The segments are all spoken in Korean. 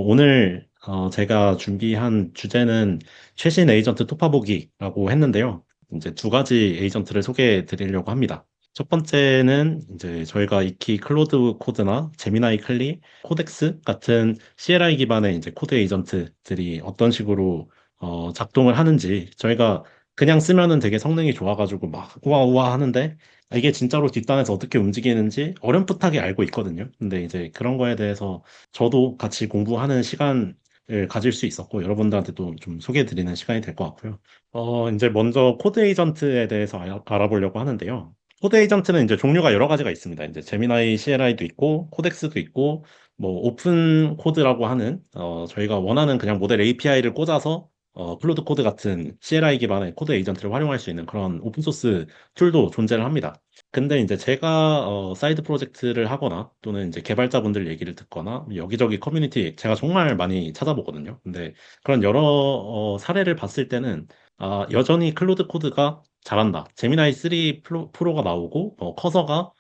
오늘 제가 준비한 주제는 최신 에이전트 토파보기라고 했는데요. 이제 두 가지 에이전트를 소개해 드리려고 합니다. 첫 번째는 이제 저희가 익히 클로드 코드나 제미나이 클리, 코덱스 같은 CLI 기반의 이제 코드 에이전트들이 어떤 식으로 작동을 하는지 저희가 그냥 쓰면은 되게 성능이 좋아가지고 막 우아우아 하는데 이게 진짜로 뒷단에서 어떻게 움직이는지 어렴풋하게 알고 있거든요. 근데 이제 그런 거에 대해서 저도 같이 공부하는 시간을 가질 수 있었고, 여러분들한테도 좀 소개해드리는 시간이 될 것 같고요. 이제 먼저 코드 에이전트에 대해서 알아보려고 하는데요. 코드 에이전트는 이제 종류가 여러 가지가 있습니다. 이제 제미나이 CLI도 있고, 코덱스도 있고, 뭐 오픈 코드라고 하는 저희가 원하는 그냥 모델 API를 꽂아서 클로드 코드 같은 CLI 기반의 코드 에이전트를 활용할 수 있는 그런 오픈소스 툴도 존재를 합니다. 근데 이제 제가 사이드 프로젝트를 하거나 또는 이제 개발자분들 얘기를 듣거나 여기저기 커뮤니티 제가 정말 많이 찾아보거든요. 근데 그런 여러 사례를 봤을 때는 여전히 클로드 코드가 잘한다. 제미나이 3 프로가 나오고 커서가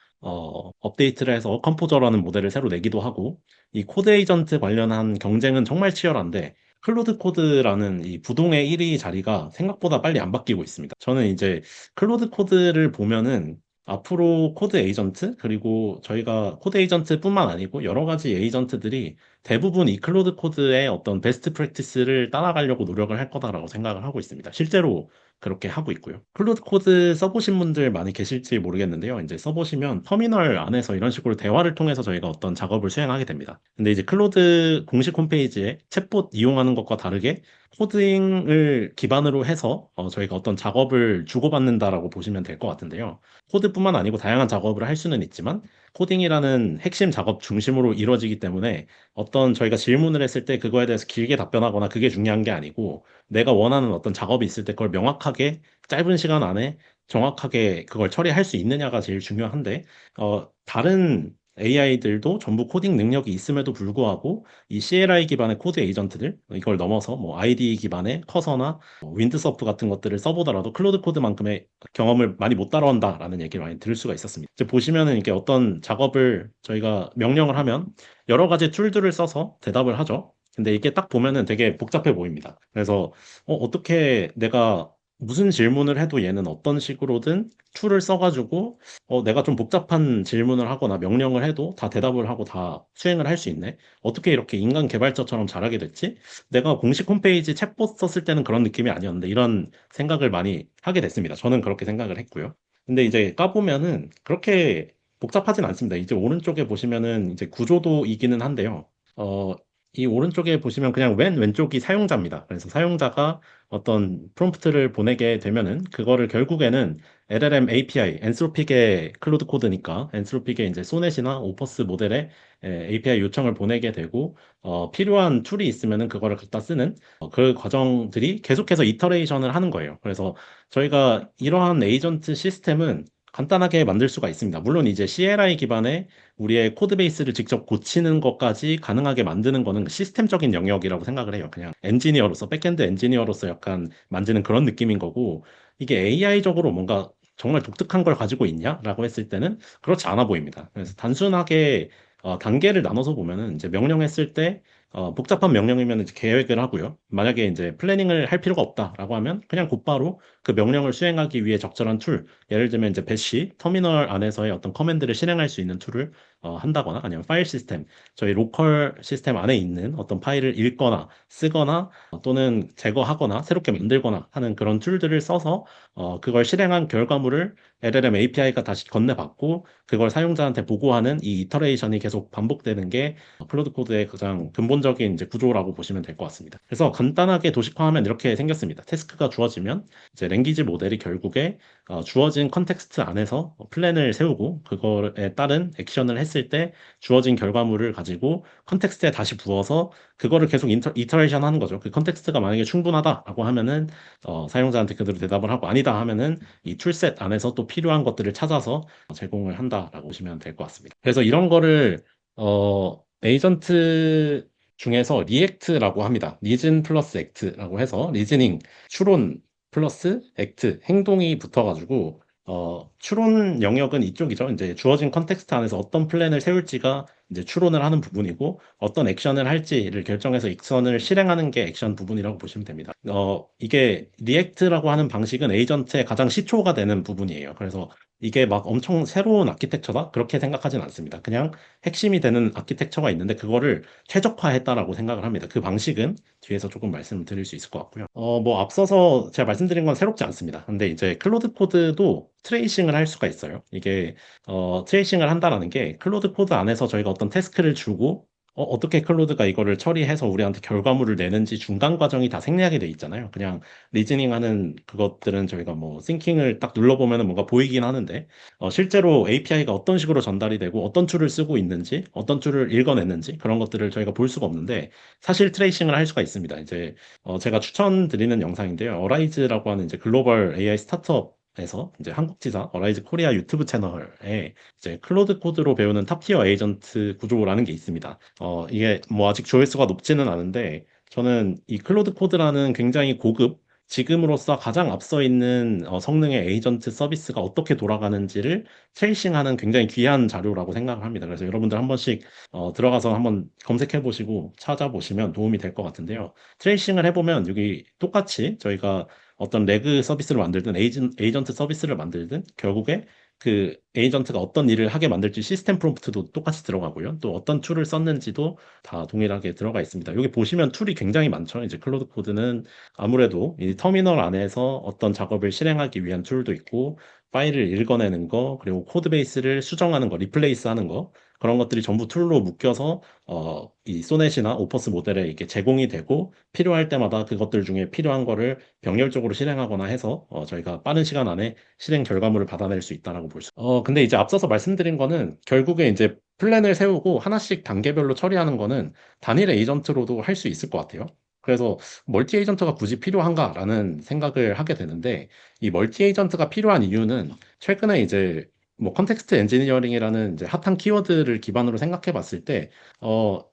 업데이트를 해서 컴포저라는 모델을 새로 내기도 하고 이 코드 에이전트 관련한 경쟁은 정말 치열한데 클로드 코드라는 이 부동의 1위 자리가 생각보다 빨리 안 바뀌고 있습니다. 저는 이제 클로드 코드를 보면은 앞으로 코드 에이전트, 그리고 저희가 코드 에이전트뿐만 아니고 여러 가지 에이전트들이 대부분 이 클로드 코드의 어떤 베스트 프랙티스를 따라가려고 노력을 할 거다라고 생각을 하고 있습니다. 실제로 그렇게 하고 있고요. 클로드 코드 써보신 분들 많이 계실지 모르겠는데요. 이제 써보시면 터미널 안에서 이런 식으로 대화를 통해서 저희가 어떤 작업을 수행하게 됩니다. 근데 이제 클로드 공식 홈페이지에 챗봇 이용하는 것과 다르게 코딩을 기반으로 해서 저희가 어떤 작업을 주고받는다라고 보시면 될 것 같은데요. 코드뿐만 아니고 다양한 작업을 할 수는 있지만 코딩이라는 핵심 작업 중심으로 이루어지기 때문에 어떤 저희가 질문을 했을 때 그거에 대해서 길게 답변하거나 그게 중요한 게 아니고 내가 원하는 어떤 작업이 있을 때 그걸 명확하게 짧은 시간 안에 정확하게 그걸 처리할 수 있느냐가 제일 중요한데 다른 AI들도 전부 코딩 능력이 있음에도 불구하고 이 CLI 기반의 코드 에이전트들 이걸 넘어서 뭐 IDE 기반의 커서나 윈드서프 같은 것들을 써보더라도 클로드 코드만큼의 경험을 많이 못 따라온다라는 얘기를 많이 들을 수가 있었습니다. 이제 보시면은 이게 어떤 작업을 저희가 명령을 하면 여러 가지 툴들을 써서 대답을 하죠. 근데 이게 딱 보면은 되게 복잡해 보입니다. 그래서 어떻게 내가 무슨 질문을 해도 얘는 어떤 식으로든 툴을 써가지고 내가 좀 복잡한 질문을 하거나 명령을 해도 다 대답을 하고 다 수행을 할 수 있네. 어떻게 이렇게 인간 개발자처럼 잘하게 됐지? 내가 공식 홈페이지 챗봇 썼을 때는 그런 느낌이 아니었는데 이런 생각을 많이 하게 됐습니다. 저는 그렇게 생각을 했고요. 근데 이제 까보면은 그렇게 복잡하진 않습니다. 이제 오른쪽에 보시면은 이제 구조도이기는 한데요. 어, 이 오른쪽에 보시면 그냥 왼쪽이 사용자입니다. 그래서 사용자가 어떤 프롬프트를 보내게 되면은 그거를 결국에는 LLM API, 엔스로픽의 클로드 코드니까 엔스로픽의 이제 소넷이나 오퍼스 모델의 API 요청을 보내게 되고 필요한 툴이 있으면은 그거를 갖다 쓰는 그 과정들이 계속해서 이터레이션을 하는 거예요. 그래서 저희가 이러한 에이전트 시스템은 간단하게 만들 수가 있습니다. 물론 이제 CLI 기반의 우리의 코드 베이스를 직접 고치는 것까지 가능하게 만드는 거는 시스템적인 영역이라고 생각을 해요. 그냥 엔지니어로서, 백엔드 엔지니어로서 약간 만드는 그런 느낌인 거고, 이게 AI적으로 뭔가 정말 독특한 걸 가지고 있냐라고 했을 때는 그렇지 않아 보입니다. 그래서 단순하게 단계를 나눠서 보면은 이제 명령했을 때 복잡한 명령이면 이제 계획을 하고요. 만약에 이제 플래닝을 할 필요가 없다라고 하면 그냥 곧바로 그 명령을 수행하기 위해 적절한 툴, 예를 들면 이제 배시, 터미널 안에서의 어떤 커맨드를 실행할 수 있는 툴을 한다거나 아니면 파일 시스템, 저희 로컬 시스템 안에 있는 어떤 파일을 읽거나 쓰거나 또는 제거하거나 새롭게 만들거나 하는 그런 툴들을 써서 그걸 실행한 결과물을 LLM API가 다시 건네받고 그걸 사용자한테 보고하는 이 이터레이션이 계속 반복되는 게 클로드 코드의 가장 근본적인 이제 구조라고 보시면 될 것 같습니다. 그래서 간단하게 도식화하면 이렇게 생겼습니다. 태스크가 주어지면 이제 랭귀지 모델이 결국에 주어진 컨텍스트 안에서 플랜을 세우고 그거에 따른 액션을 했을 때 주어진 결과물을 가지고 컨텍스트에 다시 부어서 그거를 계속 이터레이션 하는 거죠. 그 컨텍스트가 만약에 충분하다라고 하면은 사용자한테 그대로 대답을 하고 아니다 하면은 이 툴셋 안에서 또 필요한 것들을 찾아서 제공을 한다라고 보시면 될 것 같습니다. 그래서 이런 거를 에이전트 중에서 리액트라고 합니다. 리즌 플러스 액트라고 해서 리즈닝, 추론 플러스 액트, 행동이 붙어가지고 추론 영역은 이쪽이죠. 이제 주어진 컨텍스트 안에서 어떤 플랜을 세울지가 이제 추론을 하는 부분이고 어떤 액션을 할지를 결정해서 액션을 실행하는 게 액션 부분이라고 보시면 됩니다. 이게 리액트라고 하는 방식은 에이전트의 가장 시초가 되는 부분이에요. 그래서 이게 막 엄청 새로운 아키텍처다? 그렇게 생각하진 않습니다. 그냥 핵심이 되는 아키텍처가 있는데 그거를 최적화했다라고 생각을 합니다. 그 방식은 뒤에서 조금 말씀을 드릴 수 있을 것 같고요. 뭐 앞서서 제가 말씀드린 건 새롭지 않습니다. 근데 이제 클로드 코드도 트레이싱을 할 수가 있어요. 이게 트레이싱을 한다라는 게 클로드 코드 안에서 저희가 어떤 태스크를 주고 어떻게 클로드가 이거를 처리해서 우리한테 결과물을 내는지 중간 과정이 다 생략이 돼 있잖아요. 그냥 리즈닝 하는 그것들은 저희가 뭐 싱킹을 딱 눌러보면 뭔가 보이긴 하는데 실제로 API가 어떤 식으로 전달이 되고 어떤 툴을 쓰고 있는지 어떤 툴을 읽어냈는지 그런 것들을 저희가 볼 수가 없는데 사실 트레이싱을 할 수가 있습니다. 이제 제가 추천드리는 영상인데요. 어라이즈라고 하는 이제 글로벌 AI 스타트업에서 이제 한국 지사 어라이즈 코리아 유튜브 채널에 이제 클로드 코드로 배우는 탑티어 에이전트 구조라는 게 있습니다. 이게 뭐 아직 조회수가 높지는 않은데 저는 이 클로드 코드라는 굉장히 고급 지금으로서 가장 앞서 있는 성능의 에이전트 서비스가 어떻게 돌아가는지를 트레이싱하는 굉장히 귀한 자료라고 생각을 합니다. 그래서 여러분들 한 번씩 들어가서 한번 검색해 보시고 찾아보시면 도움이 될 것 같은데요. 트레이싱을 해보면 여기 똑같이 저희가 어떤 레그 서비스를 만들든 에이전트 서비스를 만들든 결국에 그 에이전트가 어떤 일을 하게 만들지 시스템 프롬프트도 똑같이 들어가고요. 또 어떤 툴을 썼는지도 다 동일하게 들어가 있습니다. 여기 보시면 툴이 굉장히 많죠. 이제 클로드 코드는 아무래도 이 터미널 안에서 어떤 작업을 실행하기 위한 툴도 있고 파일을 읽어내는 거, 그리고 코드 베이스를 수정하는 거, 리플레이스 하는 거, 그런 것들이 전부 툴로 묶여서 이 소넷이나 오퍼스 모델에 이렇게 제공이 되고 필요할 때마다 그것들 중에 필요한 거를 병렬적으로 실행하거나 해서 저희가 빠른 시간 안에 실행 결과물을 받아낼 수 있다라고 볼 수. 근데 이제 앞서서 말씀드린 거는 결국에 이제 플랜을 세우고 하나씩 단계별로 처리하는 거는 단일 에이전트로도 할 수 있을 것 같아요. 그래서 멀티 에이전트가 굳이 필요한가라는 생각을 하게 되는데 이 멀티 에이전트가 필요한 이유는 최근에 이제 뭐 컨텍스트 엔지니어링이라는 이제 핫한 키워드를 기반으로 생각해 봤을 때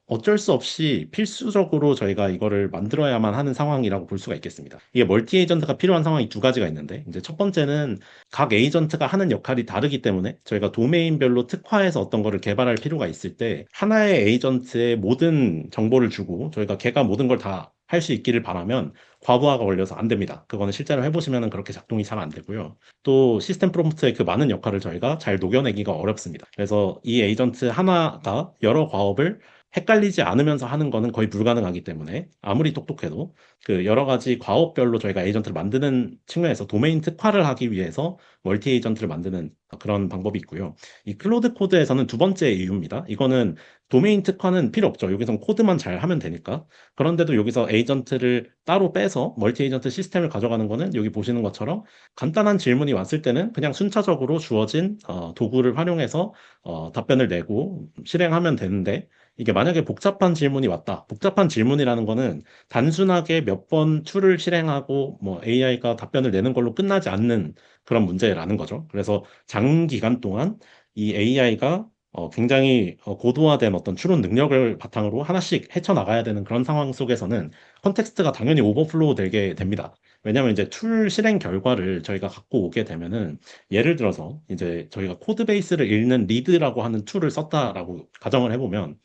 어쩔 수 없이 필수적으로 저희가 이거를 만들어야만 하는 상황이라고 볼 수가 있겠습니다. 이게 멀티 에이전트가 필요한 상황이 두 가지가 있는데 이제 첫 번째는 각 에이전트가 하는 역할이 다르기 때문에 저희가 도메인별로 특화해서 어떤 거를 개발할 필요가 있을 때 하나의 에이전트의 모든 정보를 주고 저희가 걔가 모든 걸 다 할 수 있기를 바라면 과부하가 걸려서 안 됩니다. 그거는 실제로 해보시면 그렇게 작동이 잘 안 되고요. 또 시스템 프롬프트의 그 많은 역할을 저희가 잘 녹여내기가 어렵습니다. 그래서 이 에이전트 하나가 여러 과업을 헷갈리지 않으면서 하는 거는 거의 불가능하기 때문에 아무리 똑똑해도 그 여러 가지 과업별로 저희가 에이전트를 만드는 측면에서 도메인 특화를 하기 위해서 멀티 에이전트를 만드는 그런 방법이 있고요. 이 클로드 코드에서는 두 번째 이유입니다. 이거는 도메인 특화는 필요 없죠. 여기서 코드만 잘 하면 되니까. 그런데도 여기서 에이전트를 따로 빼서 멀티 에이전트 시스템을 가져가는 거는 여기 보시는 것처럼 간단한 질문이 왔을 때는 그냥 순차적으로 주어진 도구를 활용해서 답변을 내고 실행하면 되는데 이게 만약에 복잡한 질문이 왔다. 복잡한 질문이라는 거는 단순하게 몇 번 툴을 실행하고 뭐 AI가 답변을 내는 걸로 끝나지 않는 그런 문제라는 거죠. 그래서 장기간 동안 이 AI가 굉장히 고도화된 어떤 추론 능력을 바탕으로 하나씩 헤쳐나가야 되는 그런 상황 속에서는 컨텍스트가 당연히 오버플로우 되게 됩니다. 왜냐하면 이제 툴 실행 결과를 저희가 갖고 오게 되면은 예를 들어서 이제 저희가 코드 베이스를 읽는 리드라고 하는 툴을 썼다라고 가정을 해보면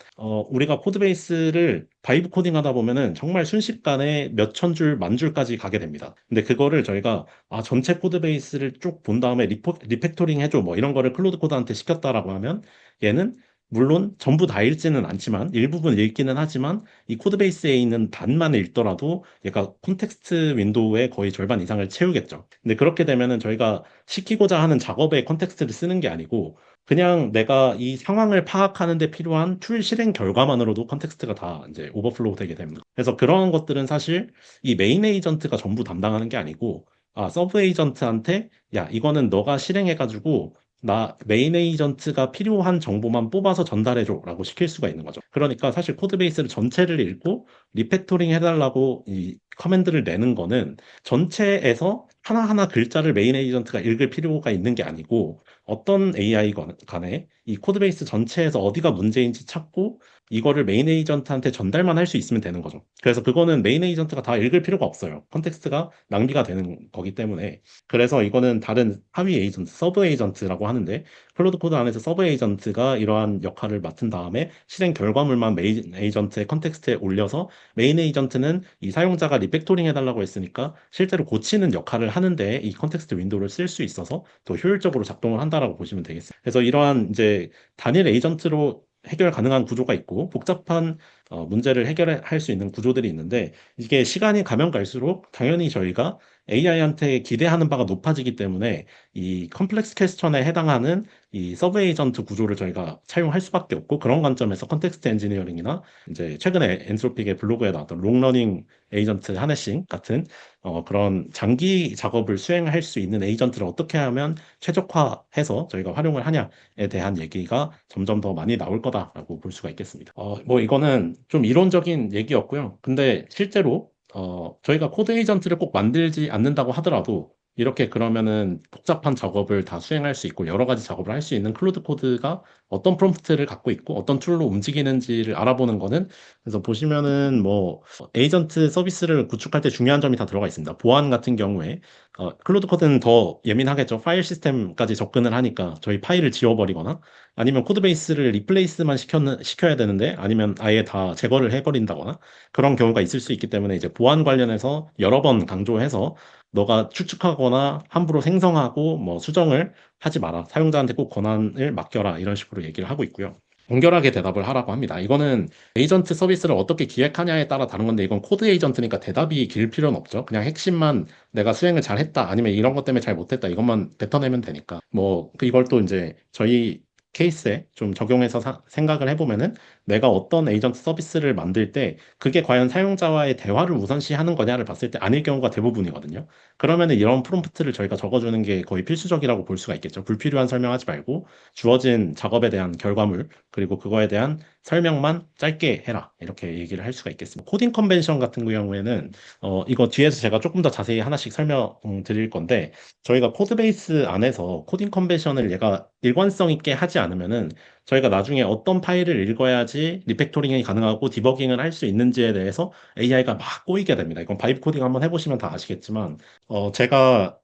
우리가 코드 베이스를 바이브 코딩 하다 보면은 정말 순식간에 몇 천 줄, 만 줄까지 가게 됩니다. 근데 그거를 저희가 전체 코드 베이스를 쭉 본 다음에 리팩토링 해줘 뭐 이런 거를 클로드 코드한테 시켰다라고 하면 얘는 물론 전부 다 읽지는 않지만 일부분 읽기는 하지만 이 코드 베이스에 있는 단만 읽더라도 얘가 콘텍스트 윈도우의 거의 절반 이상을 채우겠죠. 근데 그렇게 되면은 저희가 시키고자 하는 작업의 컨텍스트를 쓰는 게 아니고 그냥 내가 이 상황을 파악하는 데 필요한 툴 실행 결과만으로도 컨텍스트가 다 이제 오버플로우 되게 됩니다. 그래서 그런 것들은 사실 이 메인 에이전트가 전부 담당하는 게 아니고 서브 에이전트한테 야, 이거는 너가 실행해가지고 나 메인 에이전트가 필요한 정보만 뽑아서 전달해줘라고 시킬 수가 있는 거죠. 그러니까 사실 코드 베이스를 전체를 읽고 리팩토링 해달라고 이 커맨드를 내는 거는 전체에서 하나하나 글자를 메인 에이전트가 읽을 필요가 있는 게 아니고 어떤 AI 간에 이 코드 베이스 전체에서 어디가 문제인지 찾고 이거를 메인 에이전트한테 전달만 할 수 있으면 되는 거죠. 그래서 그거는 메인 에이전트가 다 읽을 필요가 없어요. 컨텍스트가 낭비가 되는 거기 때문에. 그래서 이거는 다른 하위 에이전트, 서브 에이전트라고 하는데 클로드 코드 안에서 서브 에이전트가 이러한 역할을 맡은 다음에 실행 결과물만 메인 에이전트의 컨텍스트에 올려서 메인 에이전트는 이 사용자가 리팩토링 해달라고 했으니까 실제로 고치는 역할을 하는데 이 컨텍스트 윈도우를 쓸 수 있어서 더 효율적으로 작동을 한다라고 보시면 되겠습니다. 그래서 이러한 이제 단일 에이전트로 해결 가능한 구조가 있고 복잡한 문제를 해결할 수 있는 구조들이 있는데 이게 시간이 가면 갈수록 당연히 저희가 AI한테 기대하는 바가 높아지기 때문에 이 컴플렉스 퀘스천에 해당하는 이 서브 에이전트 구조를 저희가 차용할 수밖에 없고 그런 관점에서 컨텍스트 엔지니어링이나 이제 최근에 엔트로픽의 블로그에 나왔던 롱러닝 에이전트 하네싱 같은 그런 장기 작업을 수행할 수 있는 에이전트를 어떻게 하면 최적화해서 저희가 활용을 하냐에 대한 얘기가 점점 더 많이 나올 거다라고 볼 수가 있겠습니다. 뭐 이거는 좀 이론적인 얘기였고요. 근데 실제로 저희가 코드 에이전트를 꼭 만들지 않는다고 하더라도 이렇게 그러면은 복잡한 작업을 다 수행할 수 있고 여러 가지 작업을 할 수 있는 클로드 코드가 어떤 프롬프트를 갖고 있고 어떤 툴로 움직이는지를 알아보는 거는 그래서 보시면은 뭐 에이전트 서비스를 구축할 때 중요한 점이 다 들어가 있습니다. 보안 같은 경우에 클로드 코드는 더 예민하겠죠. 파일 시스템까지 접근을 하니까 저희 파일을 지워버리거나 아니면 코드 베이스를 리플레이스만 시켜야 되는데 아니면 아예 다 제거를 해버린다거나 그런 경우가 있을 수 있기 때문에 이제 보안 관련해서 여러 번 강조해서 너가 추측하거나 함부로 생성하고 뭐 수정을 하지 마라. 사용자한테 꼭 권한을 맡겨라. 이런 식으로 얘기를 하고 있고요. 간결하게 대답을 하라고 합니다. 이거는 에이전트 서비스를 어떻게 기획하냐에 따라 다른 건데 이건 코드 에이전트니까 대답이 길 필요는 없죠. 그냥 핵심만 내가 수행을 잘했다 아니면 이런 것 때문에 잘 못했다 이것만 뱉어내면 되니까 뭐 이걸 또 이제 저희 케이스에 좀 적용해서 생각을 해보면은 내가 어떤 에이전트 서비스를 만들 때 그게 과연 사용자와의 대화를 우선시하는 거냐를 봤을 때 아닐 경우가 대부분이거든요. 그러면은 이런 프롬프트를 저희가 적어주는 게 거의 필수적이라고 볼 수가 있겠죠. 불필요한 설명하지 말고 주어진 작업에 대한 결과물 그리고 그거에 대한 설명만 짧게 해라. 이렇게 얘기를 할 수가 있겠습니다. 코딩 컨벤션 같은 경우에는 이거 뒤에서 제가 조금 더 자세히 하나씩 설명 드릴 건데 저희가 코드 베이스 안에서 코딩 컨벤션을 얘가 일관성 있게 하지 않으면은 저희가 나중에 어떤 파일을 읽어야지 리팩토링이 가능하고 디버깅을 할 수 있는지에 대해서 AI가 막 꼬이게 됩니다. 이건 바이브 코딩 한번 해보시면 다 아시겠지만 제가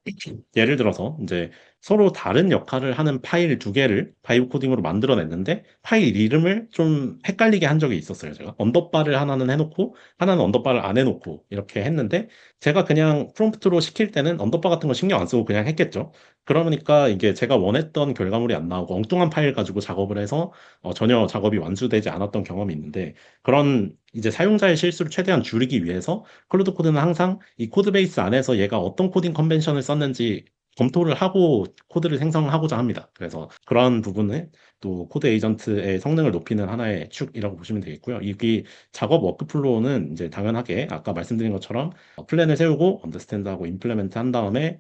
예를 들어서 이제 서로 다른 역할을 하는 파일 두 개를 바이브 코딩으로 만들어냈는데 파일 이름을 좀 헷갈리게 한 적이 있었어요. 제가 언더바를 하나는 해놓고 하나는 언더바를 안 해놓고 이렇게 했는데 제가 그냥 프롬프트로 시킬 때는 언더바 같은 거 신경 안 쓰고 그냥 했겠죠. 그러니까 이게 제가 원했던 결과물이 안 나오고 엉뚱한 파일 가지고 작업을 해서 전혀 작업이 완수되지 않았던 경험이 있는데 그런 이제 사용자의 실수를 최대한 줄이기 위해서 클로드 코드는 항상 이 코드 베이스 안에서 얘가 어떤 코딩 컨벤션을 썼는지 검토를 하고 코드를 생성하고자 합니다. 그래서 그런 부분은 또 코드 에이전트의 성능을 높이는 하나의 축이라고 보시면 되겠고요. 이 작업 워크플로우는 이제 당연하게 아까 말씀드린 것처럼 플랜을 세우고 언더스탠드하고 임플레멘트 한 다음에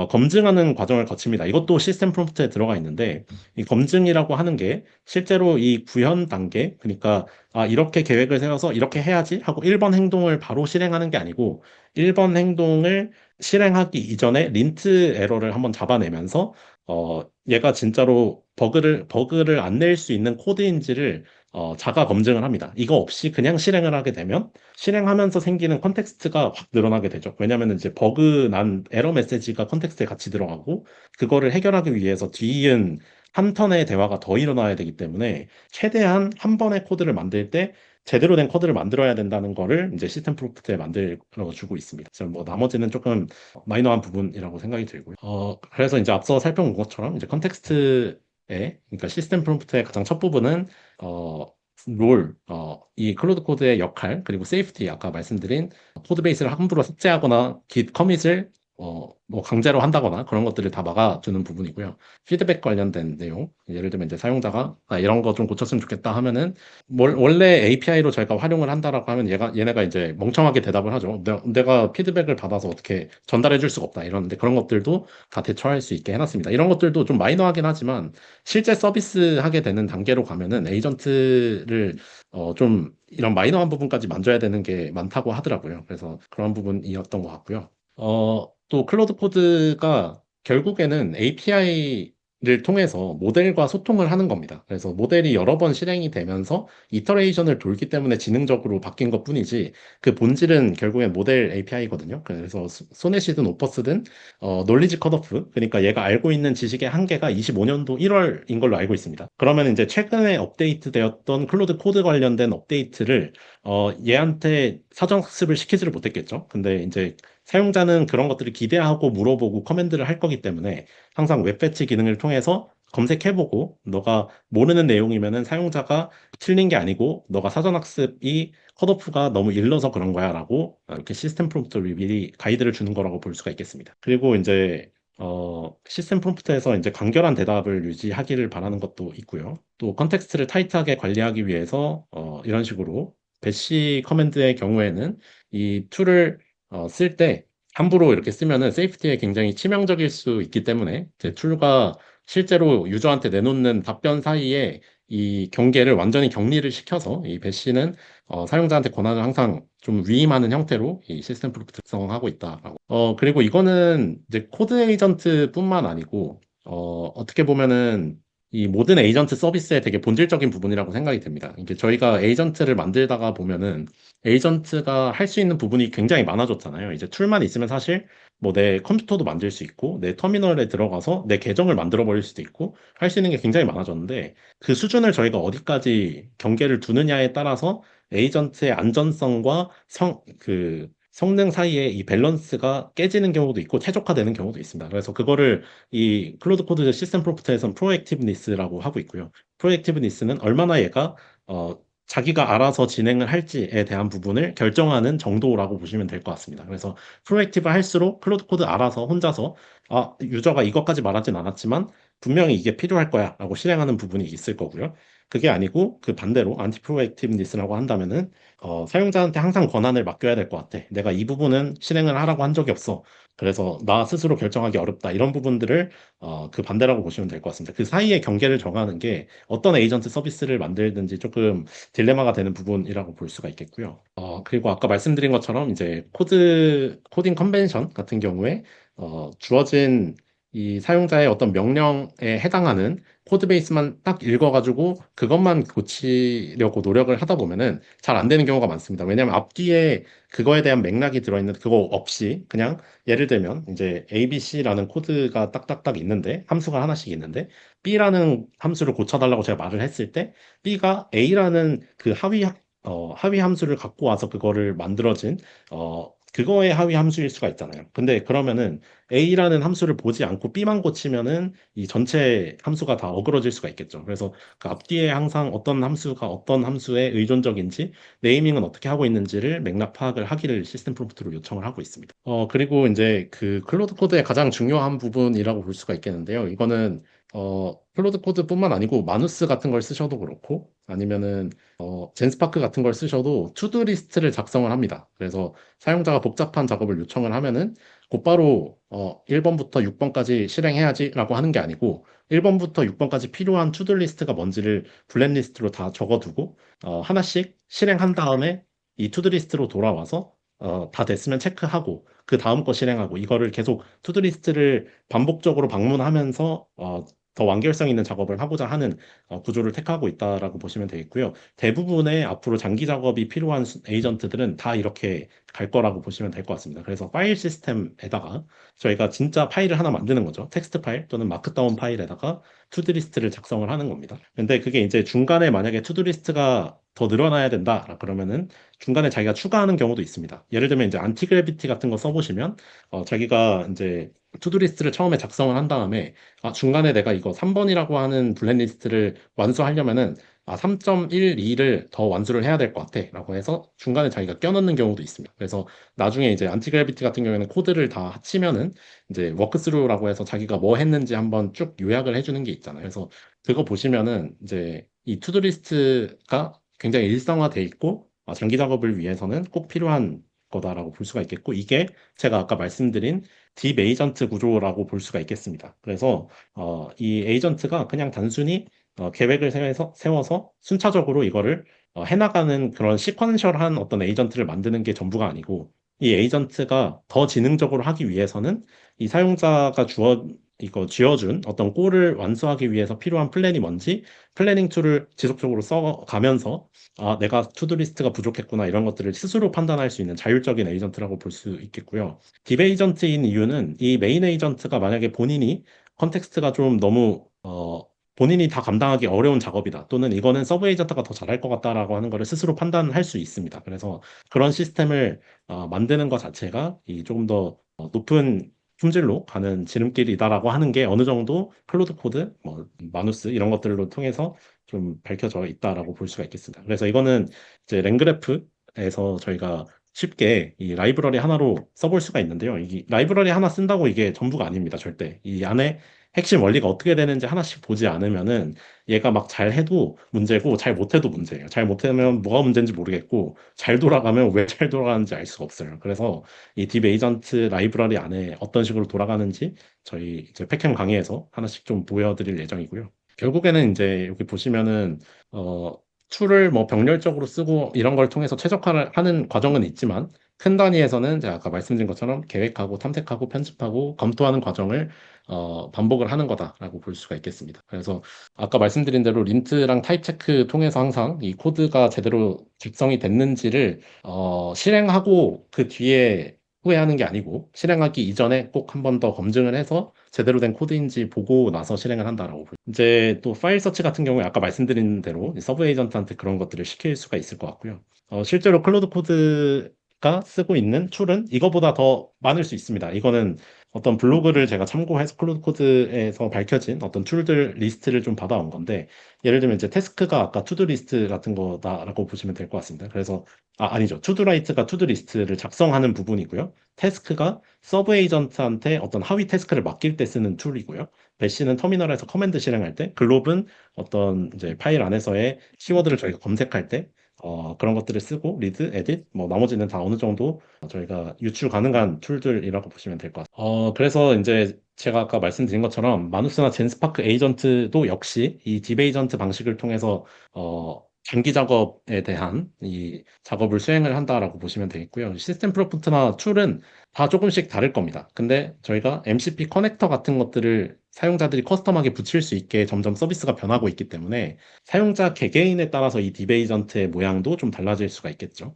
검증하는 과정을 거칩니다. 이것도 시스템 프롬프트에 들어가 있는데 이 검증이라고 하는 게 실제로 이 구현 단계 그러니까 이렇게 계획을 세워서 이렇게 해야지 하고 1번 행동을 바로 실행하는 게 아니고 1번 행동을 실행하기 이전에 린트 에러를 한번 잡아내면서 얘가 진짜로 버그를 안 낼 수 있는 코드인지를 자가 검증을 합니다. 이거 없이 그냥 실행을 하게 되면 실행하면서 생기는 컨텍스트가 확 늘어나게 되죠. 왜냐하면 이제 버그 난 에러 메시지가 컨텍스트에 같이 들어가고 그거를 해결하기 위해서 뒤이은 한 턴의 대화가 더 일어나야 되기 때문에 최대한 한 번의 코드를 만들 때 제대로 된 코드를 만들어야 된다는 거를 이제 시스템 프로프트에 만들어 주고 있습니다. 그래서 뭐 나머지는 조금 마이너한 부분이라고 생각이 들고요. 그래서 이제 앞서 살펴본 것처럼 이제 컨텍스트에 그러니까 시스템 프롬프트의 가장 첫 부분은 어, 이 클로드 코드의 역할, 그리고 세이프티, 아까 말씀드린 코드 베이스를 함부로 삭제하거나 git 커밋을 뭐 강제로 한다거나 그런 것들을 다 막아주는 부분이고요. 피드백 관련된 내용, 예를 들면 이제 사용자가 이런 거 좀 고쳤으면 좋겠다 하면은 원래 API로 저희가 활용을 한다라고 하면 얘네가 이제 멍청하게 대답을 하죠. 내가 피드백을 받아서 어떻게 전달해 줄 수가 없다 이러는데 그런 것들도 다 대처할 수 있게 해놨습니다. 이런 것들도 좀 마이너하긴 하지만 실제 서비스 하게 되는 단계로 가면은 에이전트를 좀 이런 마이너한 부분까지 만져야 되는 게 많다고 하더라고요. 그래서 그런 부분이었던 것 같고요. 또 클로드 코드가 결국에는 API 를 통해서 모델과 소통을 하는 겁니다. 그래서 모델이 여러 번 실행이 되면서 이터레이션을 돌기 때문에 지능적으로 바뀐 것뿐이지 그 본질은 결국엔 모델 API거든요. 그래서 소넷이든 오퍼스든 놀리지 컷오프, 그러니까 얘가 알고 있는 지식의 한계가 25년도 1월인 걸로 알고 있습니다. 그러면 이제 최근에 업데이트되었던 클로드 코드 관련된 업데이트를 얘한테 사전 학습을 시키지를 못했겠죠. 근데 이제 사용자는 그런 것들을 기대하고 물어보고 커맨드를 할 거기 때문에 항상 웹패치 기능을 통해서 검색해보고 너가 모르는 내용이면은 사용자가 틀린 게 아니고 너가 사전학습이 컷오프가 너무 일러서 그런 거야 라고 이렇게 시스템 프롬프트를 미리 가이드를 주는 거라고 볼 수가 있겠습니다. 그리고 이제 시스템 프롬프트에서 이제 간결한 대답을 유지하기를 바라는 것도 있고요. 또 컨텍스트를 타이트하게 관리하기 위해서 이런 식으로 배시 커맨드의 경우에는 이 툴을 쓸 때 함부로 이렇게 쓰면은 세이프티에 굉장히 치명적일 수 있기 때문에 제 툴과 실제로 유저한테 내놓는 답변 사이에 이 경계를 완전히 격리를 시켜서 이 배시는 사용자한테 권한을 항상 좀 위임하는 형태로 이 시스템 프로그램 작성하고 있다라고. 그리고 이거는 이제 코드 에이전트뿐만 아니고 어떻게 보면은 이 모든 에이전트 서비스의 되게 본질적인 부분이라고 생각이 됩니다. 이게 저희가 에이전트를 만들다가 보면은 에이전트가 할 수 있는 부분이 굉장히 많아졌잖아요. 이제 툴만 있으면 사실 뭐 내 컴퓨터도 만들 수 있고 내 터미널에 들어가서 내 계정을 만들어 버릴 수도 있고 할 수 있는 게 굉장히 많아졌는데 그 수준을 저희가 어디까지 경계를 두느냐에 따라서 에이전트의 안전성과 성능 사이의 이 밸런스가 깨지는 경우도 있고 최적화되는 경우도 있습니다. 그래서 그거를 이 클로드 코드 시스템 프로프트에서는 프로액티브니스라고 하고 있고요. 프로액티브니스는 얼마나 얘가 어, 자기가 알아서 진행을 할지에 대한 부분을 결정하는 정도라고 보시면 될 것 같습니다. 그래서 프로액티브 할수록 클로드 코드 알아서 혼자서 유저가 이것까지 말하진 않았지만 분명히 이게 필요할 거야 라고 실행하는 부분이 있을 거고요. 그게 아니고 그 반대로 안티 프로액티브니스라고 한다면은 사용자한테 항상 권한을 맡겨야 될 것 같아. 내가 이 부분은 실행을 하라고 한 적이 없어. 그래서 나 스스로 결정하기 어렵다. 이런 부분들을 그 반대라고 보시면 될 것 같습니다. 그 사이의 경계를 정하는 게 어떤 에이전트 서비스를 만들든지 조금 딜레마가 되는 부분이라고 볼 수가 있겠고요. 그리고 아까 말씀드린 것처럼 이제 코딩 컨벤션 같은 경우에 주어진 이 사용자의 어떤 명령에 해당하는 코드 베이스만 딱 읽어가지고 그것만 고치려고 노력을 하다 보면은 잘 안 되는 경우가 많습니다. 왜냐하면 앞뒤에 그거에 대한 맥락이 들어있는 그거 없이 그냥 예를 들면 이제 ABC라는 코드가 딱딱딱 있는데 함수가 하나씩 있는데 B라는 함수를 고쳐달라고 제가 말을 했을 때 B가 A라는 그 하위 함수를 갖고 와서 그거를 만들어진 그거의 하위 함수일 수가 있잖아요. 근데 그러면은 A라는 함수를 보지 않고 B만 고치면은 이 전체 함수가 다 어그러질 수가 있겠죠. 그래서 그 앞뒤에 항상 어떤 함수가 어떤 함수에 의존적인지 네이밍은 어떻게 하고 있는지를 맥락 파악을 하기를 시스템 프롬프트로 요청을 하고 있습니다. 그리고 이제 그 클로드 코드의 가장 중요한 부분이라고 볼 수가 있겠는데요. 이거는 클로드 코드뿐만 아니고 마누스 같은 걸 쓰셔도 그렇고 아니면은 젠스파크 같은 걸 쓰셔도 투두 리스트를 작성을 합니다. 그래서 사용자가 복잡한 작업을 요청을 하면은 곧바로 1번부터 6번까지 실행해야지라고 하는 게 아니고 1번부터 6번까지 필요한 투두 리스트가 뭔지를 블랙리스트로 다 적어두고 하나씩 실행한 다음에 이 투두 리스트로 돌아와서 다 됐으면 체크하고 그 다음 거 실행하고 이거를 계속 투두 리스트를 반복적으로 방문하면서 더 완결성 있는 작업을 하고자 하는 구조를 택하고 있다라고 보시면 되겠고요. 대부분의 앞으로 장기 작업이 필요한 에이전트들은 다 이렇게 갈 거라고 보시면 될 것 같습니다. 그래서 파일 시스템에다가 저희가 진짜 파일을 하나 만드는 거죠. 텍스트 파일 또는 마크다운 파일에다가 투두 리스트를 작성을 하는 겁니다. 근데 그게 이제 중간에 만약에 투두 리스트가 더 늘어나야 된다. 그러면은 중간에 자기가 추가하는 경우도 있습니다. 예를 들면 이제 안티그래비티 같은 거 써보시면 자기가 이제 투두리스트를 처음에 작성을 한 다음에 중간에 내가 이거 3번이라고 하는 블랙리스트를 완수하려면은 3.12를 더 완수를 해야 될 것 같아 라고 해서 중간에 자기가 껴넣는 경우도 있습니다. 그래서 나중에 이제 안티그래비티 같은 경우에는 코드를 다 합치면은 이제 워크스루라고 해서 자기가 뭐 했는지 한번 쭉 요약을 해주는 게 있잖아요. 그래서 그거 보시면은 이제 이 투두리스트가 굉장히 일상화돼 있고 장기 작업을 위해서는 꼭 필요한 거다라고 볼 수가 있겠고 이게 제가 아까 말씀드린 딥 에이전트 구조라고 볼 수가 있겠습니다. 그래서 이 에이전트가 그냥 단순히 계획을 세워서 순차적으로 이거를 해나가는 그런 시퀀셜한 어떤 에이전트를 만드는 게 전부가 아니고 이 에이전트가 더 지능적으로 하기 위해서는 이 사용자가 이거 쥐어준 어떤 골을 완수하기 위해서 필요한 플랜이 뭔지 플래닝 툴을 지속적으로 써가면서 내가 투두 리스트가 부족했구나 이런 것들을 스스로 판단할 수 있는 자율적인 에이전트라고 볼 수 있겠고요. 딥 에이전트인 이유는 이 메인 에이전트가 만약에 본인이 컨텍스트가 좀 너무 본인이 다 감당하기 어려운 작업이다. 또는 이거는 서브 에이전트가 더 잘할 것 같다라고 하는 거를 스스로 판단할 수 있습니다. 그래서 그런 시스템을 만드는 것 자체가 이 조금 더 높은 품질로 가는 지름길이다라고 하는 게 어느 정도 클로드 코드, 뭐 마누스 이런 것들로 통해서 좀 밝혀져 있다라고 볼 수가 있겠습니다. 그래서 이거는 이제 랭그래프에서 저희가 쉽게 이 라이브러리 하나로 써볼 수가 있는데요. 이 라이브러리 하나 쓴다고 이게 전부가 아닙니다. 절대. 이 안에 핵심 원리가 어떻게 되는지 하나씩 보지 않으면은 얘가 막 잘해도 문제고 잘 못해도 문제예요. 잘 못하면 뭐가 문제인지 모르겠고 잘 돌아가면 왜 잘 돌아가는지 알 수가 없어요. 그래서 이 딥 에이전트 라이브러리 안에 어떤 식으로 돌아가는지 저희 이제 팩캠 강의에서 하나씩 좀 보여드릴 예정이고요. 결국에는 이제 여기 보시면은 어 툴을 뭐 병렬적으로 쓰고 이런 걸 통해서 최적화를 하는 과정은 있지만 큰 단위에서는 제가 아까 말씀드린 것처럼 계획하고 탐색하고 편집하고 검토하는 과정을 반복을 하는 거다라고 볼 수가 있겠습니다. 그래서 아까 말씀드린 대로 린트랑 타입 체크 통해서 항상 이 코드가 제대로 작성이 됐는지를 실행하고 그 뒤에 후회하는 게 아니고 실행하기 이전에 꼭 한 번 더 검증을 해서 제대로 된 코드인지 보고 나서 실행을 한다라고 이제 또 파일 서치 같은 경우에 아까 말씀드린 대로 서브 에이전트한테 그런 것들을 시킬 수가 있을 것 같고요. 실제로 클로드 코드가 쓰고 있는 툴은 이거보다 더 많을 수 있습니다. 이거는 어떤 블로그를 제가 참고해서 클로드 코드에서 밝혀진 어떤 툴들 리스트를 좀 받아온 건데 예를 들면 이제 태스크가 아까 투두 리스트 같은 거다라고 보시면 될 것 같습니다. 그래서 아니죠. 투두라이트가 투두 리스트를 작성하는 부분이고요. 태스크가 서브 에이전트한테 어떤 하위 태스크를 맡길 때 쓰는 툴이고요. 배시는 터미널에서 커맨드 실행할 때, 글롭은 어떤 이제 파일 안에서의 키워드를 저희가 검색할 때 그런 것들을 쓰고 리드, 에딧, 뭐 나머지는 다 어느 정도 저희가 유출 가능한 툴들이라고 보시면 될 것 같아요. 그래서 이제 제가 아까 말씀드린 것처럼 마누스나 젠스파크 에이전트도 역시 이 딥에이전트 방식을 통해서 장기 작업에 대한 이 작업을 수행을 한다라고 보시면 되겠고요. 시스템 프로프트나 툴은 다 조금씩 다를 겁니다. 근데 저희가 MCP 커넥터 같은 것들을 사용자들이 커스텀하게 붙일 수 있게 점점 서비스가 변하고 있기 때문에 사용자 개개인에 따라서 이 딥에이전트의 모양도 좀 달라질 수가 있겠죠.